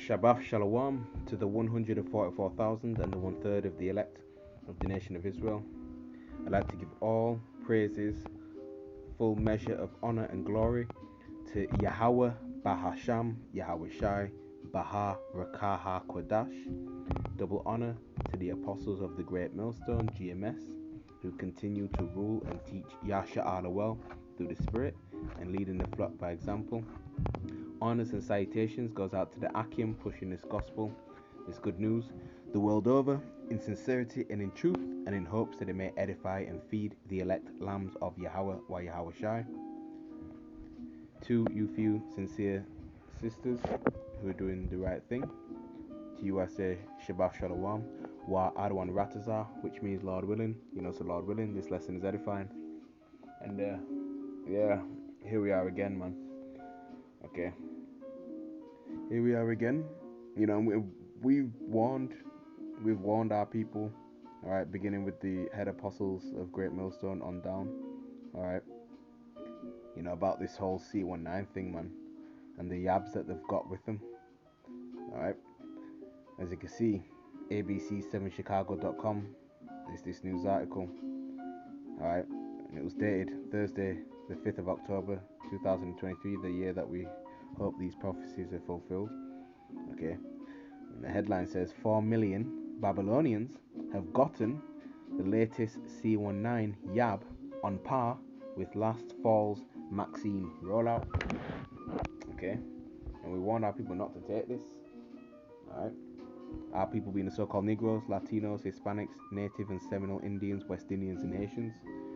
Shabbat Shalom to the 144,000 and the 1/3 of the elect of the nation of Israel. I'd like to give all praises, full measure of honor and glory to Yahweh Bahasham, Yahweh Shai, Baha Rakaha Kodash. Double honor to the apostles of the Great Millstone, GMS, who continue to rule and teach Yasha well through the Spirit and leading the flock by example. Honors and salutations goes out to the Akim pushing this gospel, this good news, the world over, in sincerity and in truth, and in hopes that it may edify and feed the elect lambs of Yahweh wa Yahweh Shai. To you few sincere sisters who are doing the right thing, to you I say Shabbat Shalom wa Adwan Ratazah, which means Lord willing. So Lord willing, this lesson is edifying. And yeah, here we are again, man. Okay, here we are again. We've warned our people, all right, beginning with the head apostles of Great Millstone on down, all right, about this whole C19 thing, man, and the yabs that they've got with them, all right. As you can see, abc7chicago.com is this news article, all right, and it was dated Thursday, the 5th of October, 2023, the year that we hope these prophecies are fulfilled. Okay, and the headline says 4 million Babylonians have gotten the latest C19 Yab on par with last fall's maxxine rollout. Okay, and we warned our people not to take this. Alright, our people being the so-called Negroes, Latinos, Hispanics, Native and Seminole Indians, West Indians and Haitians,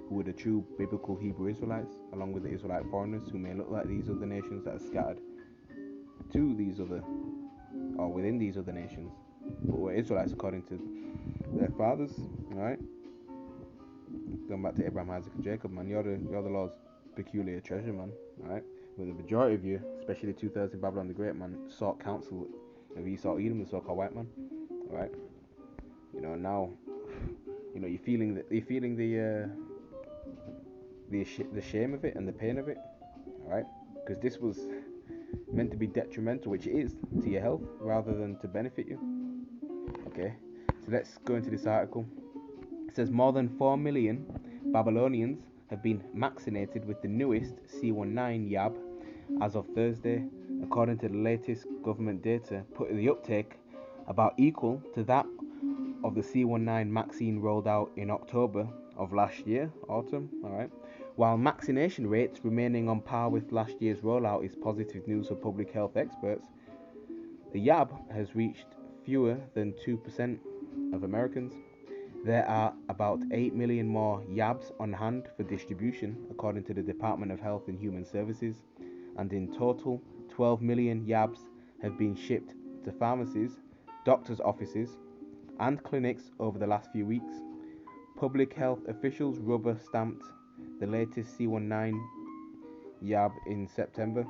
who were the true biblical Hebrew Israelites, along with the Israelite foreigners who may look like these other nations that are scattered to these other, or within these other nations, but were Israelites according to their fathers. Alright, going back to Abraham, Isaac and Jacob, man, you're the Lord's peculiar treasure, man. Alright, but the majority of you, especially 2/3 in Babylon the Great, man, sought counsel of Esau Edom, the so-called white man. Alright, now you're feeling the shame of it and the pain of it. Alright, because this was meant to be detrimental, which it is, to your health rather than to benefit you. Okay, so let's go into this article. It says more than 4 million Babylonians have been vaccinated with the newest C19 Yab as of Thursday, according to the latest government data, putting the uptake about equal to that of the C19 vaccine rolled out in October of last year, autumn. Alright, while vaccination rates remaining on par with last year's rollout is positive news for public health experts, the Yab has reached fewer than 2% of Americans. There are about 8 million more Yabs on hand for distribution, according to the Department of Health and Human Services, and in total, 12 million Yabs have been shipped to pharmacies, doctors' offices, and clinics over the last few weeks. Public health officials rubber stamped the latest C19 Yab in September,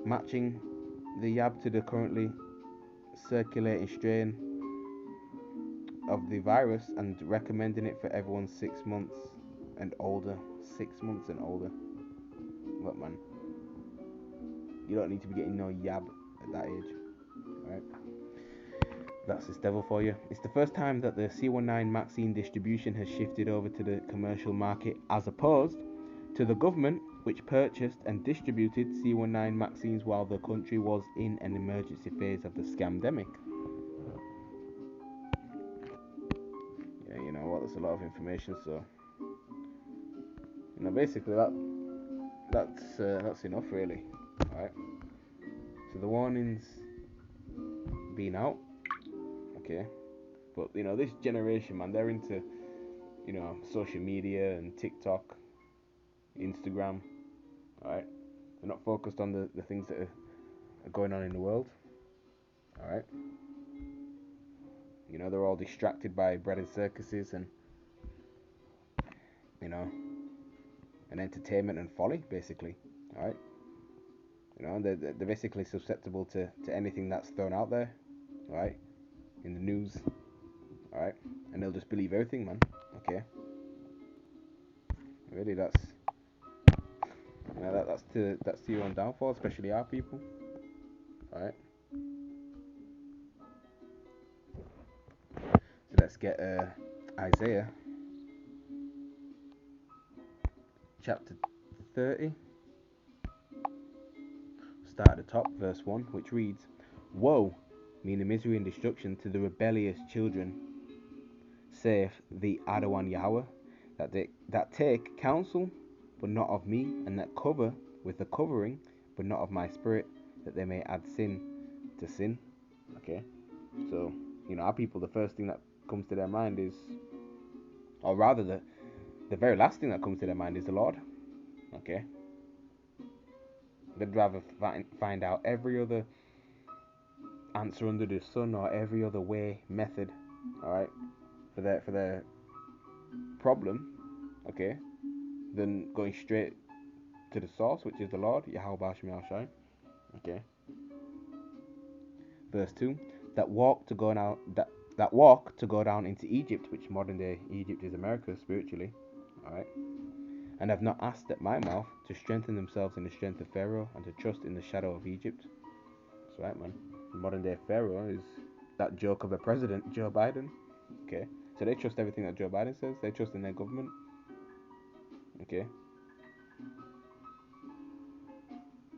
matching the Yab to the currently circulating strain of the virus and recommending it for everyone 6 months and older. 6 months and older. Look, man, you don't need to be getting no Yab at that age. Alright, that's this devil for you. It's the first time that the C19 vaccine distribution has shifted over to the commercial market, as opposed to the government, which purchased and distributed C19 vaccines while the country was in an emergency phase of the scamdemic. Yeah, you know what? That's a lot of information. So, basically that's enough, really. All right. So the warnings been out. Okay, but this generation, man, they're into social media and TikTok, Instagram. All right, they're not focused on the things that are going on in the world. All right, they're all distracted by bread and circuses and and entertainment and folly, basically. All right, they're basically susceptible to anything that's thrown out there. All right, in the news. All right, and they'll just believe everything, man. Okay, really, that's to your own downfall, especially our people. All right, let's get Isaiah chapter 30. Start at the top, verse 1, which reads, Woe, meaning misery and destruction, to the rebellious children, saith the Adawan Yahweh, that take counsel, but not of me, and that cover with a covering, but not of my spirit, that they may add sin to sin. Okay, so, our people, the first thing that comes to their mind is, or rather the very last thing that comes to their mind is the Lord. Okay, they'd rather find out every other answer under the sun or every other method, all right, for their problem, okay, than going straight to the source, which is the Lord, Yahweh Bashim Yahshai. Okay. Verse 2, that walk to go down into Egypt, which modern day Egypt is America spiritually, all right, and have not asked at my mouth to strengthen themselves in the strength of Pharaoh and to trust in the shadow of Egypt. That's right, man. Modern day Pharaoh is that joke of a president, Joe Biden. Okay, so they trust everything that Joe Biden says. They trust in their government. Okay,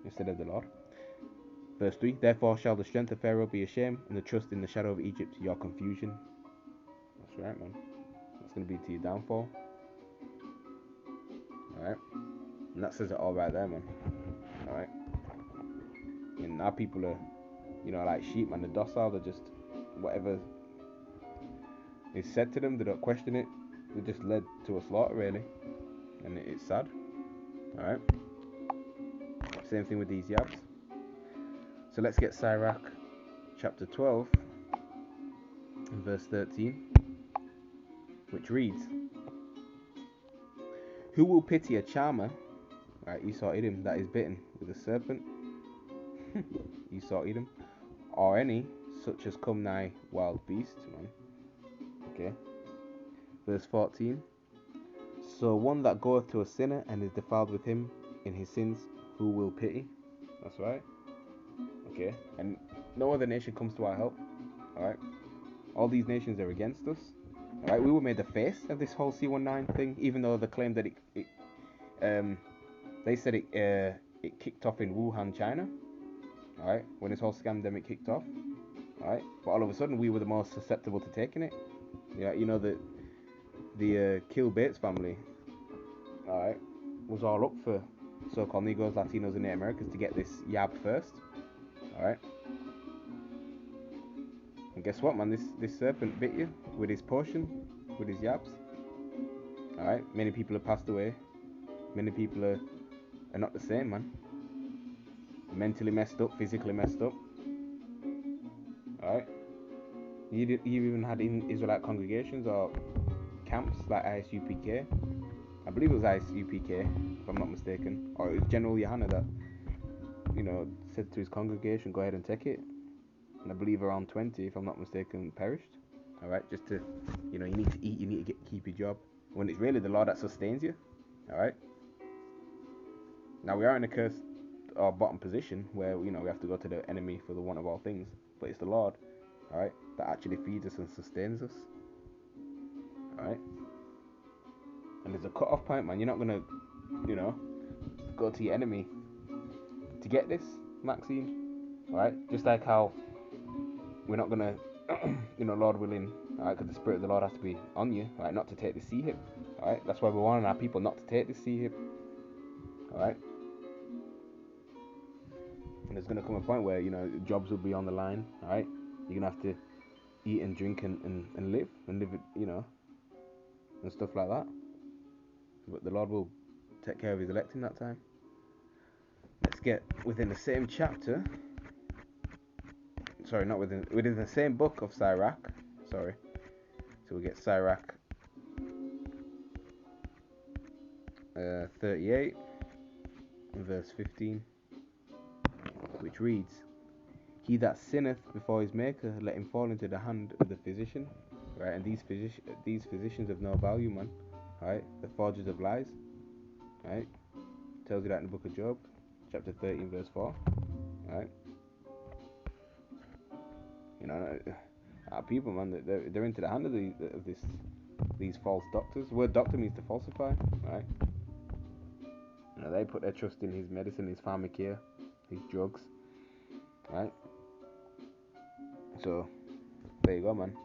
instead of the Lord. Verse 3, therefore shall the strength of Pharaoh be a shame, and the trust in the shadow of Egypt your confusion. That's right, man. That's going to be to your downfall. Alright, and that says it all right there, man. Alright, and our people are, like sheep, man. They're docile. They're just, whatever is said to them, they don't question it. They're just led to a slaughter, really, and it's sad. Alright, same thing with these yabs. So let's get Sirach chapter 12 and verse 13, which reads, who will pity a charmer, right, Esau Edom, that is bitten with a serpent, Esau Edom, or any such as come nigh wild beast, man. Okay. Verse 14, so one that goeth to a sinner and is defiled with him in his sins, who will pity? That's right. Okay, and no other nation comes to our help. Alright, all these nations are against us. Alright, we were made the face of this whole C19 thing, even though they claimed that they said it kicked off in Wuhan, China. Alright, when this whole scamdemic kicked off. Alright, but all of a sudden we were the most susceptible to taking it. Yeah, the Kill Bates family, alright, was all up for so-called Negroes, Latinos, and Native Americans to get this yab first. Alright, and guess what, man? This serpent bit you with his potion, with his yabs. Alright, many people have passed away. Many people are not the same, man. Mentally messed up, physically messed up. Alright, you even had in Israelite congregations or camps like ISUPK. I believe it was ISUPK, if I'm not mistaken, or it was General Yohana that said to his congregation, go ahead and take it. And I believe around 20, if I'm not mistaken, perished. Alright, just to, you need to eat, you need to keep your job, when it's really the Lord that sustains you. Alright, now we are in a cursed or bottom position where we have to go to the enemy for the want of all things, but it's the Lord, alright, that actually feeds us and sustains us. Alright, and there's a cut-off point, man. You're not gonna go to your enemy to get this maxxine. Alright, just like how we're not gonna Lord willing, alright, because the Spirit of the Lord has to be on you, alright, not to take the sea hip. Alright, that's why we're warning our people not to take the sea hip. Alright, and there's gonna come a point where jobs will be on the line. Alright, you're gonna have to eat and drink and live and stuff like that, but the Lord will take care of his elect in that time. Let's get within the same chapter, sorry, not within the same book of Sirach, sorry. So we get Sirach 38 verse 15, which reads, he that sinneth before his maker, let him fall into the hand of the physician. Right, and these physicians have no value, man. Right, the forgers of lies. Right, tells you that in the book of Job, chapter 13 verse 4. Right, People, man, they're into the hand of these false doctors. The word doctor means to falsify, right? They put their trust in his medicine, his pharmacare, his drugs, right? So there you go, man.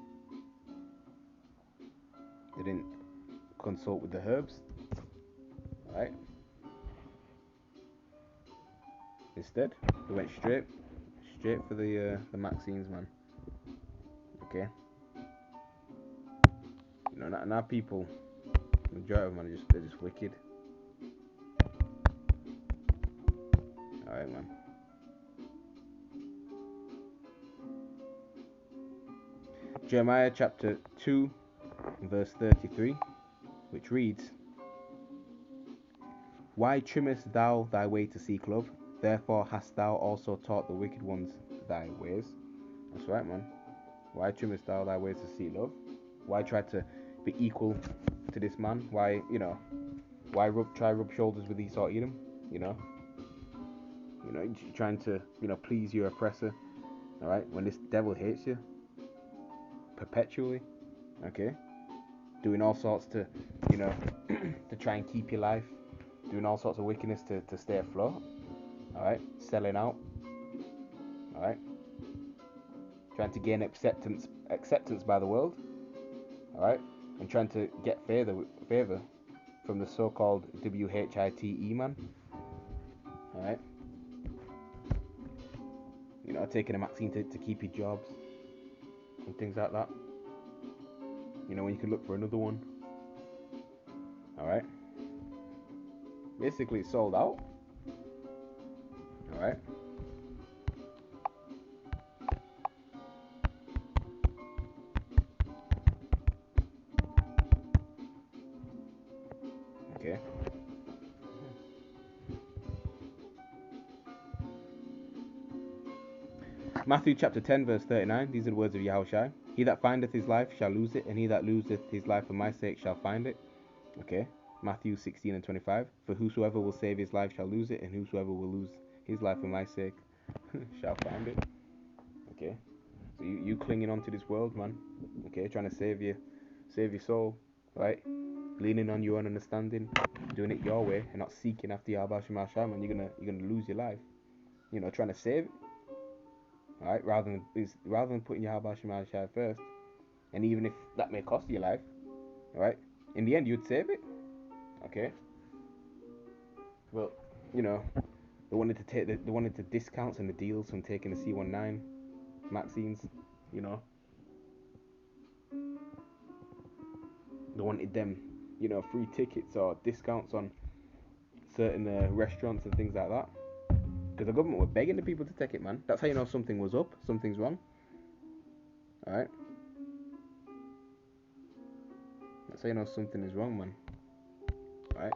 They didn't consult with the herbs, right? Instead, they went straight for the maxxines, man. Okay. Now people, majority of them they're just wicked. All right, man. Jeremiah chapter 2, verse 33, which reads, "Why trimmest thou thy way to seek love? Therefore hast thou also taught the wicked ones thy ways." That's right, man. Why trimmest thou thy ways to seek love? Why try to be equal to this man? Why, why try rub shoulders with Esau Edom? Trying to, please your oppressor. All right, when this devil hates you perpetually, okay, doing all sorts to, to try and keep your life, doing all sorts of wickedness to stay afloat. All right, selling out. All right, trying to gain acceptance by the world. All right, and trying to get favor from the so-called WHITE man. All right, taking a maxxine to keep your jobs and things like that. When you can look for another one. All right. Basically, it's sold out. All right. Okay. Matthew chapter 10, verse 39. These are the words of Yahushua. "He that findeth his life shall lose it, and he that loseth his life for my sake shall find it." Okay. Matthew 16 and 25. "For whosoever will save his life shall lose it, and whosoever will lose his life for my sake shall find it." Okay. So you clinging on to this world, man. Okay, trying to save your soul, right? Leaning on your own understanding, doing it your way, and not seeking after Yahweh Shema Shai, man. You're gonna lose your life. Trying to save it. All right, rather than putting Yahweh Shema Shai first, and even if that may cost you your life, all right, in the end you'd save it. Okay. Well, they wanted to take they wanted the discounts and the deals from taking the C19 maxxines. They wanted them, free tickets or discounts on certain restaurants and things like that. Because the government were begging the people to take it, man. That's how you know something was up, something's wrong. Alright? That's how you know something is wrong, man. Alright?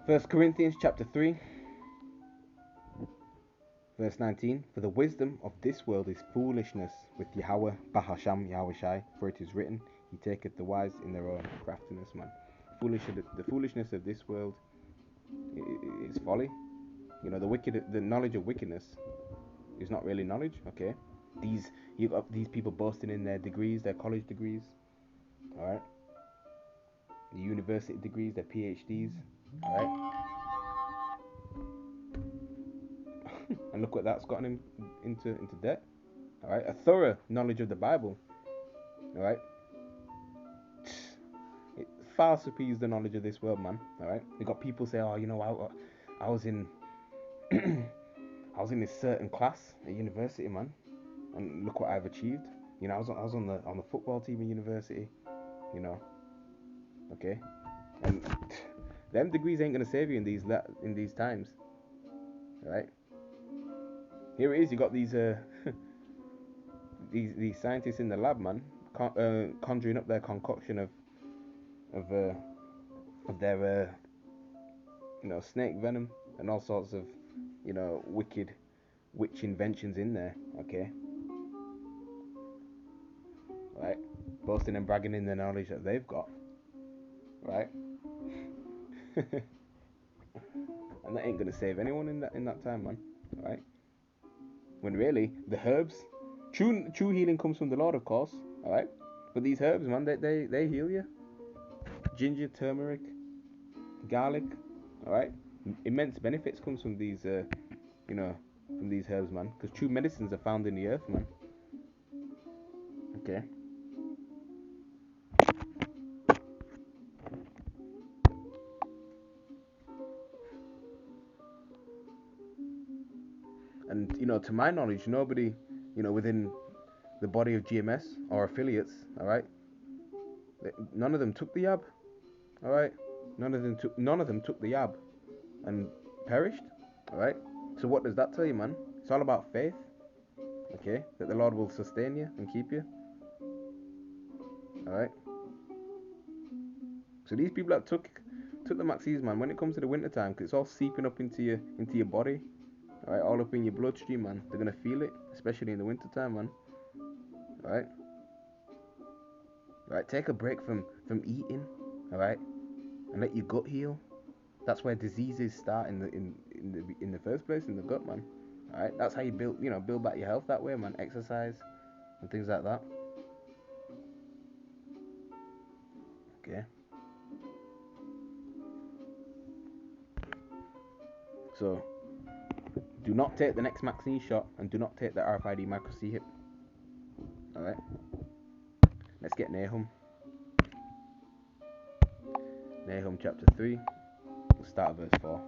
First Corinthians chapter 3, verse 19. "For the wisdom of this world is foolishness with Yahweh Bahasham Yahushai, for it is written, He taketh the wise in their own craftiness," man. The foolishness of this world is folly. The knowledge of wickedness is not really knowledge. Okay, you got these people boasting in their degrees, their college degrees, all right, the university degrees, their PhDs, all right. And look what that's gotten him into debt. All right, a thorough knowledge of the Bible. All right, it far supersedes the knowledge of this world, man. All right, you got people say, "Oh, I was in I was in this certain class at university, man, and look what I've achieved. I was on the football team at university. Okay, and them degrees ain't gonna save you in these times, right? Here it is. You got these these scientists in the lab, man, conjuring up their concoction of their snake venom and all sorts of wicked witch inventions in there. Okay, right? Boasting and bragging in the knowledge that they've got, right? And that ain't gonna save anyone in that time, man, right? When really the herbs, true healing comes from the Lord, of course, all right? But these herbs, man, they heal you. Ginger, turmeric, garlic, all right? Immense benefits comes from these, from these herbs, man. Because true medicines are found in the earth, man. Okay. And to my knowledge, nobody, within the body of GMS or affiliates, all right, none of them took the yab, all right. None of them took the yab and perished, all right. So what does that tell you, man? It's all about faith, okay? That the Lord will sustain you and keep you, all right. So these people that took the maxxine, man, when it comes to the winter time, because it's all seeping up into your body, all right, all up in your bloodstream, man. They're gonna feel it, especially in the winter time, man. All right. All right. Take a break from eating, all right, and let your gut heal. That's where diseases start in the first place, in the gut, man. All right. That's how you build back your health that way, man. Exercise and things like that. Okay. So do not take the next maxxine shot, and do not take the RFID micro C hip. All right. Let's get Nahum. Nahum chapter 3. We'll start at verse 4.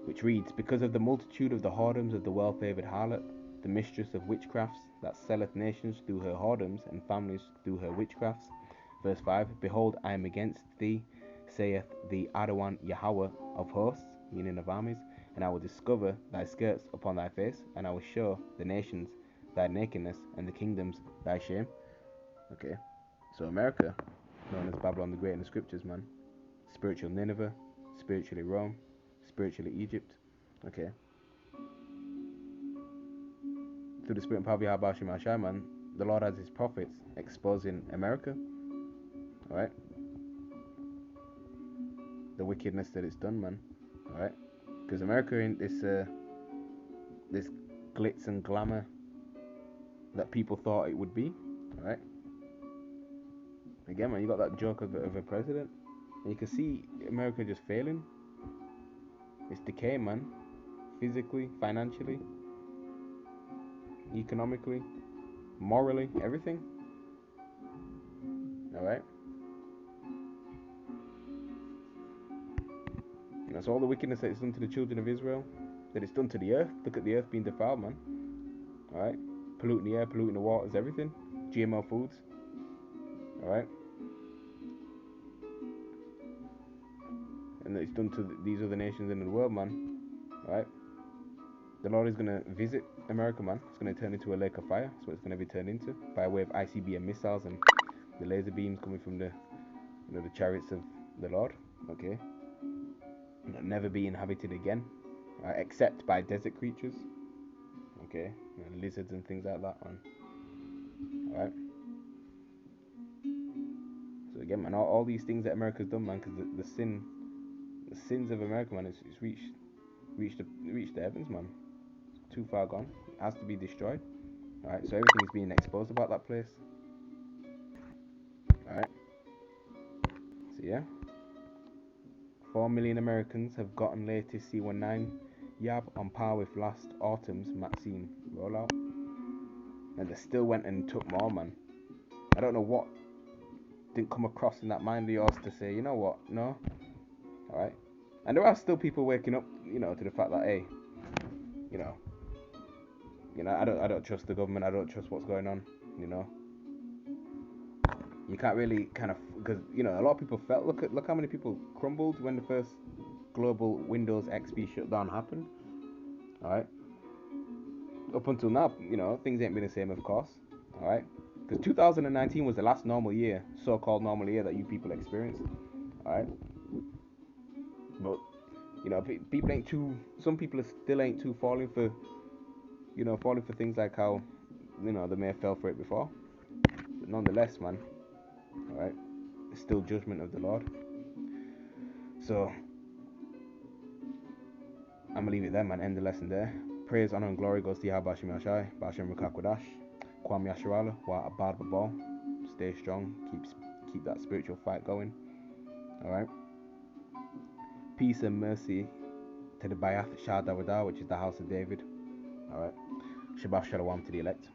Which reads, because of the multitude of the whoredoms of the well-favoured harlot, the mistress of witchcrafts, that selleth nations through her whoredoms, and families through her witchcrafts. Verse 5, behold, I am against thee, saith the Adawan Yahweh of hosts, meaning of armies, and I will discover thy skirts upon thy face, and I will show the nations thy nakedness, and the kingdoms thy shame. Okay, so America, known as Babylon the Great in the scriptures, man. Spiritual Nineveh, spiritually Rome, spiritually Egypt. Okay. Through the spirit and power of Yahweh Shai, man, the Lord has his prophets exposing America. Alright? The wickedness that it's done, man. Alright? Because America ain't this glitz and glamour that people thought it would be. Alright? Again, man, you got that joke of a president. And you can see America just failing. It's decaying, man. Physically, financially, economically, morally, everything. Alright? And that's all the wickedness that it's done to the children of Israel, that it's done to the earth. Look at the earth being defiled, man. Alright? Polluting the air, polluting the waters, everything. GMO foods. Alright? And that it's done to these other nations in the world, man. Alright? The Lord is going to visit America, man. It's going to turn into a lake of fire. That's what it's going to be turned into, by way of ICBM missiles and the laser beams coming from the chariots of the Lord. Okay? It'll never be inhabited again, except by desert creatures. Okay? Lizards and things like that, man. Alright? So again, man, all these things that America's done, man, because the sins of America, man, it's reached the heavens, man. It's too far gone. It has to be destroyed. Alright, so everything is being exposed about that place. Alright. So yeah. 4 million Americans have gotten latest C19 Yab on par with last autumn's maxxine rollout. And they still went and took more, man. I don't know what didn't come across in that mind of yours to say, you know what, no. Alright. And there are still people waking up, to the fact that, hey, I don't trust the government, I don't trust what's going on, You can't really kind of, because, a lot of people felt, look how many people crumbled when the first global Windows XP shutdown happened. Alright. Up until now, things ain't been the same, of course. Alright. Because 2019 was the last normal year, so-called normal year, that you people experienced. Alright. But, people ain't too, some people still ain't too falling for things like how, they may have fell for it before. But nonetheless, man, alright, it's still judgment of the Lord. So I'm gonna leave it there, man. End the lesson there. Praise, honor, and glory goes to Yahweh Bashem Yashai, Bashem Rukakwadash, Kwam Yasharala, Wa Abad Babal. Stay strong, keep that spiritual fight going. Alright. Peace and mercy to the Bayath Shah Dawada, which is the house of David. Alright. Shabbat Shalom to the elect.